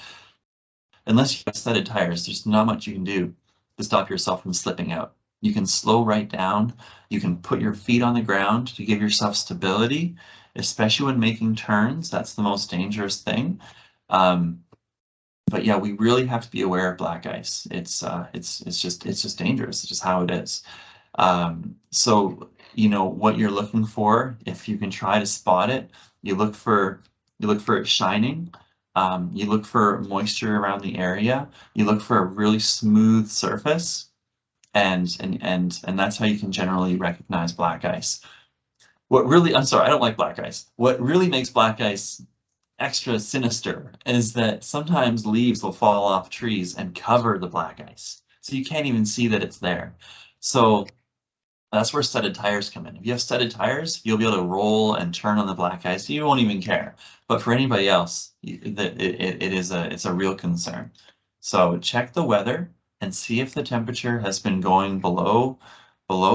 unless you have studded tires, there's not much you can do to stop yourself from slipping out. You can slow right down. You can put your feet on the ground to give yourself stability, especially when making turns. That's the most dangerous thing. But yeah, we really have to be aware of black ice. It's just dangerous. It's just how it is. So you know what you're looking for. If you can try to spot it, you look for it shining. You look for moisture around the area. You look for a really smooth surface, and that's how you can generally recognize black ice. I'm sorry, I don't like black ice. What really makes black ice extra sinister is that sometimes leaves will fall off trees and cover the black ice, so you can't even see that it's there. So that's where studded tires come in. If you have studded tires, you'll be able to roll and turn on the black ice. You won't even care. But for anybody else, it's a real concern. So check the weather and see if the temperature has been going below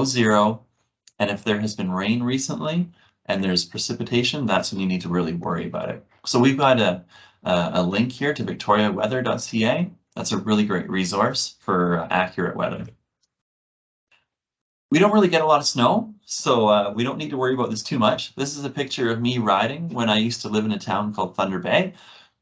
0. And if there has been rain recently and there's precipitation, that's when you need to really worry about it. So we've got a link here to victoriaweather.ca. That's a really great resource for accurate weather. We don't really get a lot of snow, so we don't need to worry about this too much. This is a picture of me riding when I used to live in a town called Thunder Bay.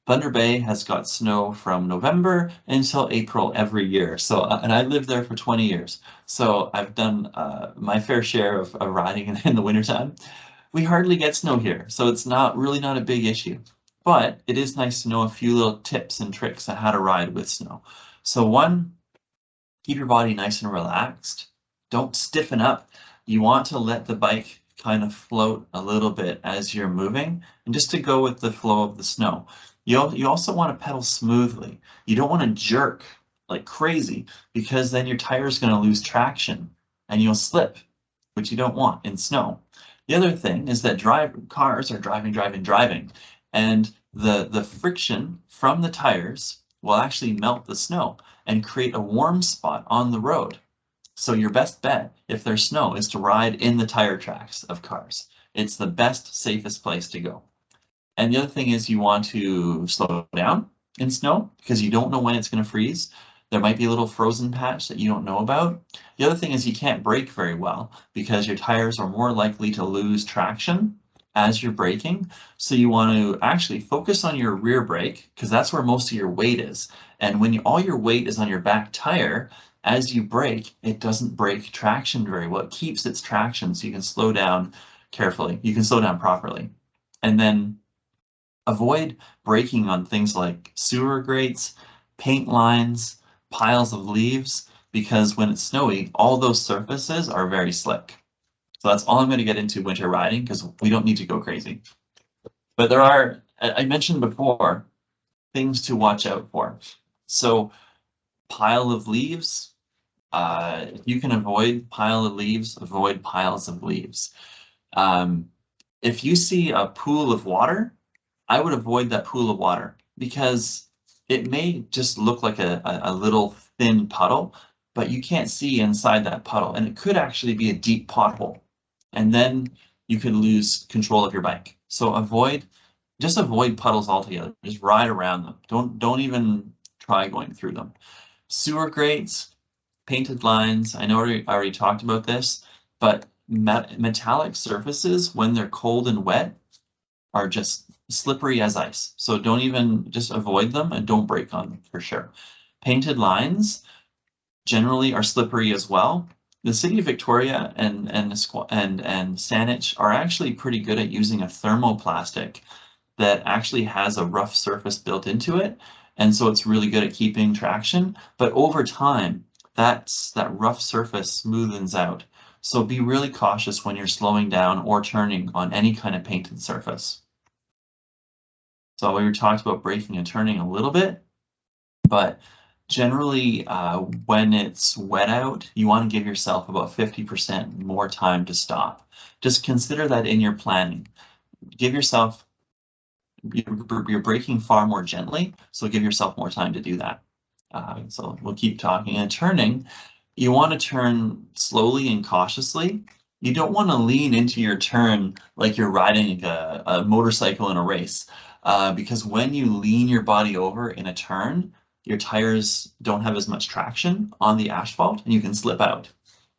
Thunder Bay has got snow from November until April every year. So, and I lived there for 20 years. So I've done my fair share of riding in the wintertime. We hardly get snow here, so it's really not a big issue. But it is nice to know a few little tips and tricks on how to ride with snow. So one, keep your body nice and relaxed. Don't stiffen up. You want to let the bike kind of float a little bit as you're moving, and just to go with the flow of the snow. You also want to pedal smoothly. You don't want to jerk like crazy, because then your tire is going to lose traction and you'll slip, which you don't want in snow. The other thing is that cars are driving, and the friction from the tires will actually melt the snow and create a warm spot on the road. So your best bet, if there's snow, is to ride in the tire tracks of cars. It's the best, safest place to go. And the other thing is you want to slow down in snow, because you don't know when it's going to freeze. There might be a little frozen patch that you don't know about. The other thing is you can't brake very well, because your tires are more likely to lose traction as you're braking. So you want to actually focus on your rear brake, because that's where most of your weight is. And when all your weight is on your back tire, as you brake, it doesn't break traction very well. It keeps its traction, so you can slow down carefully. You can slow down properly. And then avoid braking on things like sewer grates, paint lines, piles of leaves, because when it's snowy, all those surfaces are very slick. So that's all I'm going to get into winter riding, because we don't need to go crazy. But there are, I mentioned before, things to watch out for. So pile of leaves, if you can avoid pile of leaves, avoid piles of leaves. If you see a pool of water, I would avoid that pool of water because it may just look like a little thin puddle, but you can't see inside that puddle, and it could actually be a deep pothole. And then you could lose control of your bike. So just avoid puddles altogether. Just ride around them. Don't even try going through them. Sewer grates, painted lines. I know I already talked about this, but metallic surfaces, when they're cold and wet, are just slippery as ice. So don't even, just avoid them and don't break on them for sure. Painted lines generally are slippery as well. The city of Victoria and Saanich are actually pretty good at using a thermoplastic that actually has a rough surface built into it. And so it's really good at keeping traction. But over time, that rough surface smoothens out. So be really cautious when you're slowing down or turning on any kind of painted surface. So we were talked about braking and turning a little bit, but generally when it's wet out, you want to give yourself about 50% more time to stop. Just consider that in your planning. Give yourself, you're braking far more gently, so give yourself more time to do that. So we'll keep talking. And turning, you want to turn slowly and cautiously. You don't want to lean into your turn like you're riding a motorcycle in a race, because when you lean your body over in a turn, your tires don't have as much traction on the asphalt and you can slip out.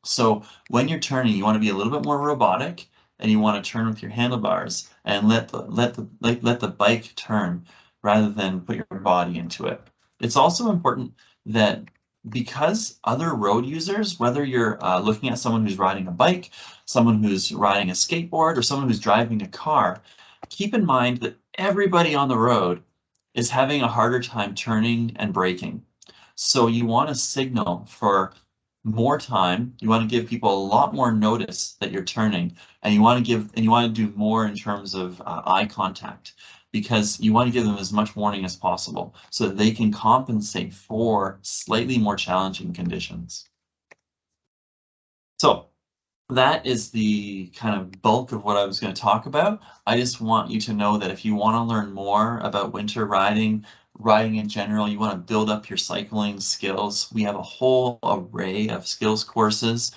So when you're turning, you want to be a little bit more robotic, and you want to turn with your handlebars and let the bike turn rather than put your body into it. It's also important that, because other road users, whether you're looking at someone who's riding a bike, someone who's riding a skateboard, or someone who's driving a car, keep in mind that everybody on the road is having a harder time turning and braking. So you want to signal for more time. You want to give people a lot more notice that you're turning, and you want to do more in terms of eye contact, because you want to give them as much warning as possible so that they can compensate for slightly more challenging conditions. So that is the kind of bulk of what I was going to talk about. I just want you to know that if you want to learn more about winter riding in general, you want to build up your cycling skills, we have a whole array of skills courses,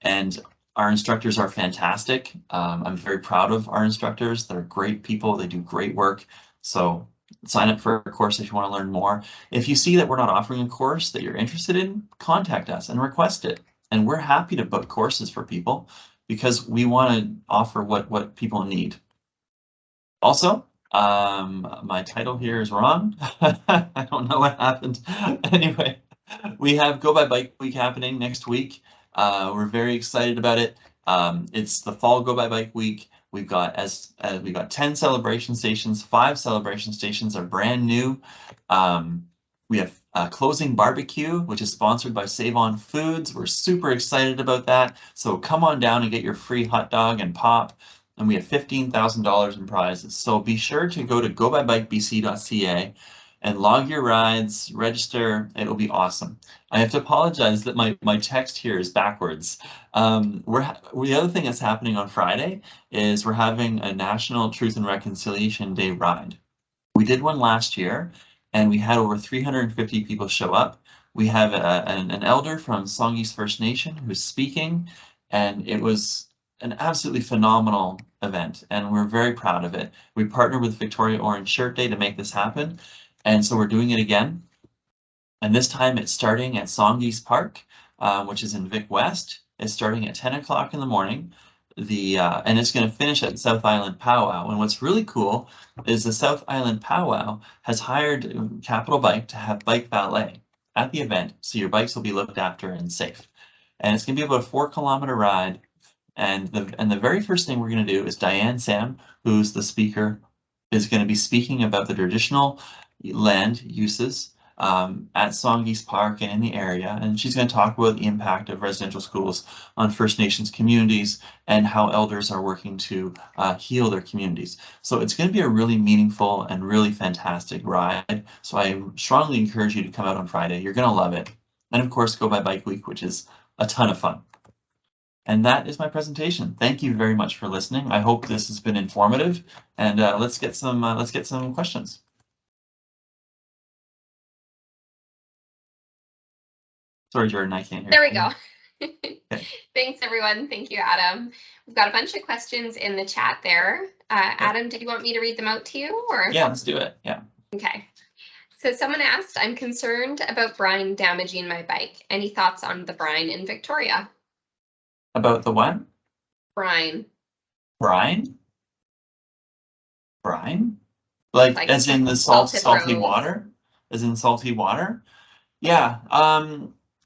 and our instructors are fantastic. I'm very proud of our instructors. They're great people. They do great work. So sign up for a course if you want to learn more. If you see that we're not offering a course that you're interested in, contact us and request it. And we're happy to book courses for people because we want to offer what people need. Also, my title here is wrong. I don't know what happened. Anyway, we have Go by Bike Week happening next week. We're very excited about it. It's the Fall Go by Bike Week. We've got 10 celebration stations. 5 celebration stations are brand new. We have Closing Barbecue, which is sponsored by Save On Foods. We're super excited about that. So come on down and get your free hot dog and pop. And we have $15,000 in prizes. So be sure to go to gobybikebc.ca and log your rides, register. It'll be awesome. I have to apologize that my text here is backwards. The other thing that's happening on Friday is we're having a National Truth and Reconciliation Day ride. We did one last year, and we had over 350 people show up. We have an elder from Songhees First Nation who's speaking, and it was an absolutely phenomenal event, and we're very proud of it. We partnered with Victoria Orange Shirt Day to make this happen, and so we're doing it again. And this time it's starting at Songhees Park, which is in Vic West. It's starting at 10 o'clock in the morning. And it's going to finish at South Island Powwow. And what's really cool is the South Island Powwow has hired Capital Bike to have bike valet at the event, so your bikes will be looked after and safe. And it's going to be about a 4-kilometer ride. And the very first thing we're going to do is Diane Sam, who's the speaker, is going to be speaking about the traditional land uses at Songhees Park and in the area, and she's going to talk about the impact of residential schools on First Nations communities and how elders are working to heal their communities. So it's going to be a really meaningful and really fantastic ride. So I strongly encourage you to come out on Friday. You're going to love it. And of course, Go by Bike Week, which is a ton of fun. And that is my presentation. Thank you very much for listening. I hope this has been informative, and let's get some questions. Sorry, Jordan, I can't hear. There we go. Okay. Thanks, everyone. Thank you, Adam. We've got a bunch of questions in the chat there. Adam, did you want me to read them out to you, or? Yeah, let's do it. Yeah. Okay. So someone asked, I'm concerned about brine damaging my bike. Any thoughts on the brine in Victoria? About the what? Brine. Brine? Brine? Like as in the salty water? As in salty water? Yeah.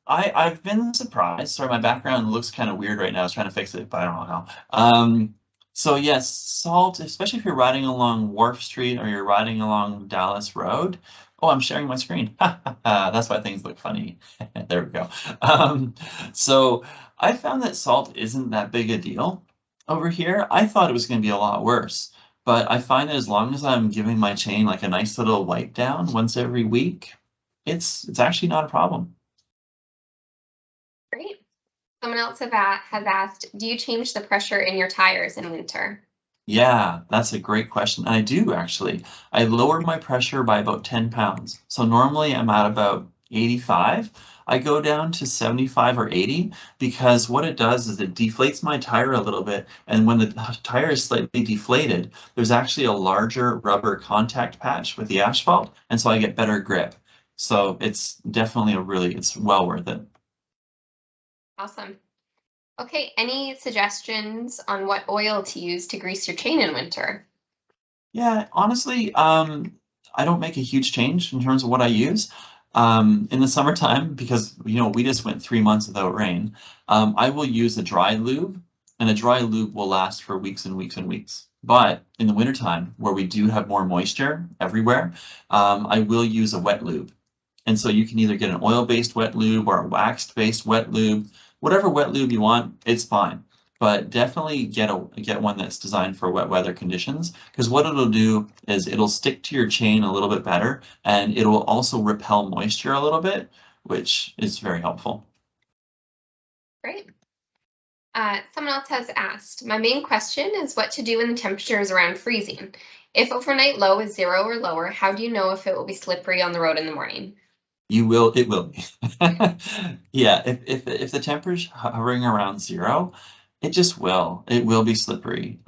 I've been surprised. Sorry, my background looks kind of weird right now. I was trying to fix it, but I don't know how. So yes, salt, especially if you're riding along Wharf Street or you're riding along Dallas Road. Oh, I'm sharing my screen. That's why things look funny. There we go. So I found that salt isn't that big a deal over here. I thought it was going to be a lot worse, but I find that as long as I'm giving my chain like a nice little wipe down once every week, it's actually not a problem. Great. Someone else has asked, do you change the pressure in your tires in winter? Yeah, that's a great question. I do actually. I lowered my pressure by about 10 pounds. So normally I'm at about 85. I go down to 75 or 80 because what it does is it deflates my tire a little bit. And when the tire is slightly deflated, there's actually a larger rubber contact patch with the asphalt. And so I get better grip. So it's definitely it's well worth it. Awesome. Okay, any suggestions on what oil to use to grease your chain in winter? Yeah, honestly, I don't make a huge change in terms of what I use. In the summertime, because we just went 3 months without rain, I will use a dry lube, and a dry lube will last for weeks and weeks and weeks. But in the wintertime, where we do have more moisture everywhere, I will use a wet lube. And so you can either get an oil-based wet lube or a waxed-based wet lube. Whatever wet lube you want, it's fine. But definitely get one that's designed for wet weather conditions, because what it'll do is it'll stick to your chain a little bit better, and it will also repel moisture a little bit, which is very helpful. Great. Someone else has asked, my main question is what to do when the temperature is around freezing. If overnight low is 0 or lower, how do you know if it will be slippery on the road in the morning? It will be. Yeah, if the temperature's hovering around 0, it will be slippery.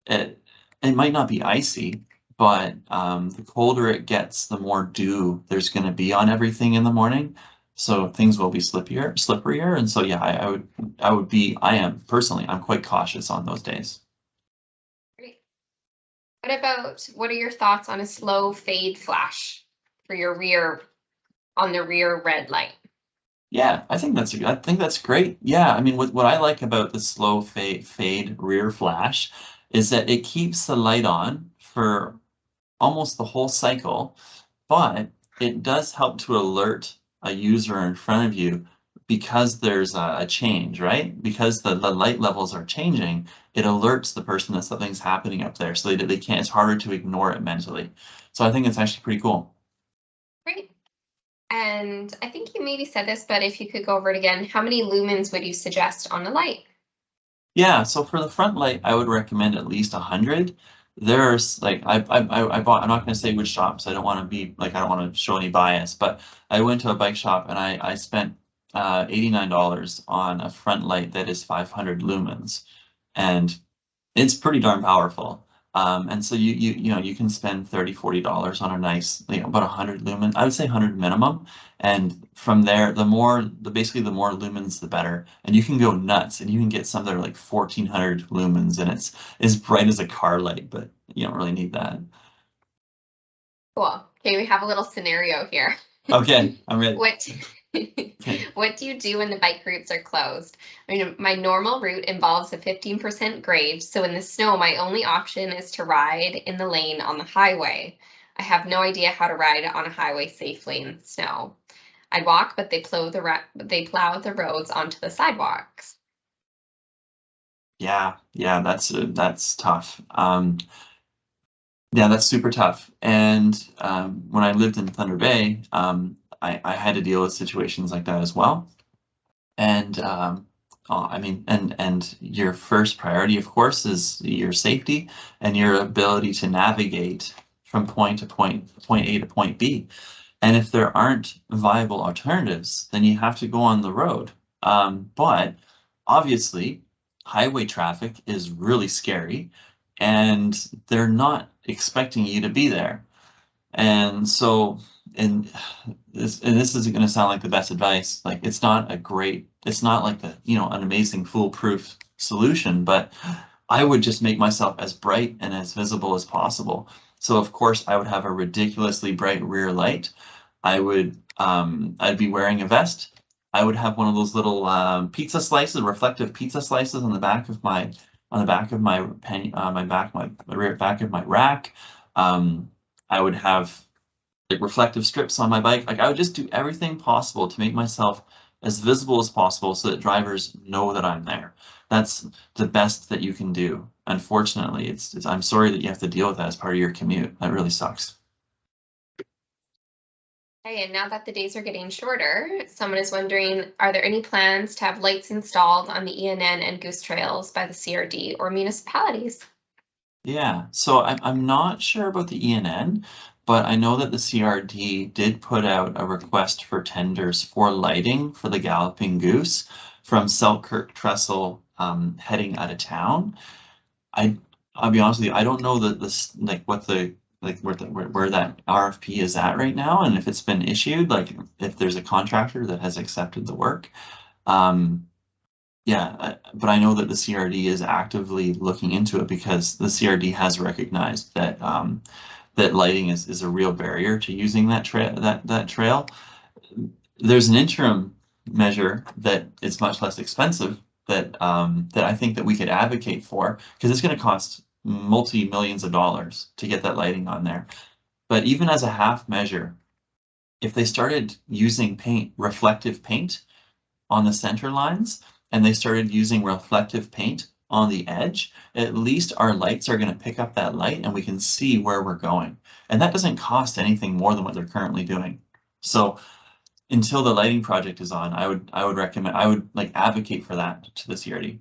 It might not be icy, but the colder it gets, the more dew there's going to be on everything in the morning. So things will be slipperier. And so, yeah, I'm quite cautious on those days. Great. What are your thoughts on a slow fade flash for your on the rear red light? Yeah, I think that's great. Yeah, I mean, what I like about the slow fade rear flash is that it keeps the light on for almost the whole cycle, but it does help to alert a user in front of you because there's a change, right? Because the light levels are changing, it alerts the person that something's happening up there, so they can't. It's harder to ignore it mentally. So I think it's actually pretty cool. Great. And I think you maybe said this, but if you could go over it again, how many lumens would you suggest on a light? Yeah, so for the front light, I would recommend at least 100. There's like I bought. I'm not going to say which shops. I don't want to show any bias, but I went to a bike shop and I spent $89 on a front light that is 500 lumens, and it's pretty darn powerful. And so you can spend $30-$40 on a nice, about 100 lumen. I would say 100 minimum. And from there, basically the more lumens, the better. And you can go nuts, and you can get some that are like 1400 lumens, and it's as bright as a car light, but you don't really need that. Cool. Okay, we have a little scenario here. Okay, I'm ready. What do you do when the bike routes are closed? I mean, my normal route involves a 15% grade, so in the snow, my only option is to ride in the lane on the highway. I have no idea how to ride on a highway safely in the snow. I'd walk, but they plow the roads onto the sidewalks. Yeah, that's tough. Yeah, that's super tough. And when I lived in Thunder Bay, I had to deal with situations like that as well. And I mean, and your first priority, of course, is your safety and your ability to navigate from point to point A to point B. And if there aren't viable alternatives, then you have to go on the road. But obviously, highway traffic is really scary, and they're not expecting you to be there. And so, and this isn't going to sound like the best advice. Like, it's not like an amazing foolproof solution, but I would just make myself as bright and as visible as possible. So of course I would have a ridiculously bright rear light. I'd be wearing a vest. I would have one of those little pizza slices, reflective pizza slices on the back of my my rear back of my rack. I would have like reflective strips on my bike. Like I would just do everything possible to make myself as visible as possible so that drivers know that I'm there. That's the best that you can do. Unfortunately, I'm sorry that you have to deal with that as part of your commute. That really sucks. Okay, and now that the days are getting shorter, someone is wondering, are there any plans to have lights installed on the ENN and Goose Trails by the CRD or municipalities? Yeah, so I'm not sure about the ENN, but I know that the CRD did put out a request for tenders for lighting for the Galloping Goose from Selkirk Trestle heading out of town. I'll be honest with you, I don't know that this like what the like where that RFP is at right now, and if it's been issued, like if there's a contractor that has accepted the work. Yeah, but I know that the CRD is actively looking into it because the CRD has recognized that that lighting is a real barrier to using that trail. There's an interim measure that is much less expensive that that I think that we could advocate for because it's going to cost multi-millions of dollars to get that lighting on there. But even as a half measure, if they started using reflective paint on the center lines, and they started using reflective paint on the edge, at least our lights are going to pick up that light and we can see where we're going. And that doesn't cost anything more than what they're currently doing. So until the lighting project is on, I would recommend, I would like advocate for that to the CRD.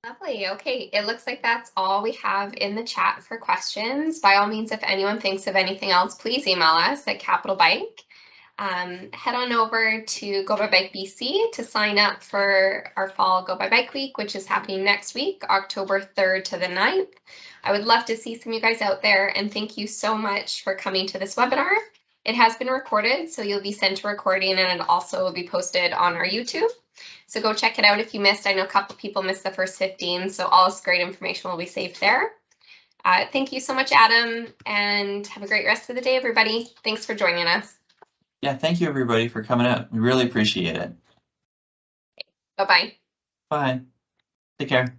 Lovely. Okay, it looks like that's all we have in the chat for questions. By all means, if anyone thinks of anything else, please email us at Capital Bike. Head on over to Go by Bike BC to sign up for our fall Go by Bike Week, which is happening next week, October 3rd to the 9th. I would love to see some of you guys out there, and thank you so much for coming to this webinar. It has been recorded, so you'll be sent a recording, and it also will be posted on our YouTube. So go check it out if you missed. I know a couple people missed the first 15, so all this great information will be saved there. Thank you so much, Adam, and have a great rest of the day, everybody. Thanks for joining us. Yeah, thank you everybody for coming out. We really appreciate it. Bye-bye. Bye. Take care.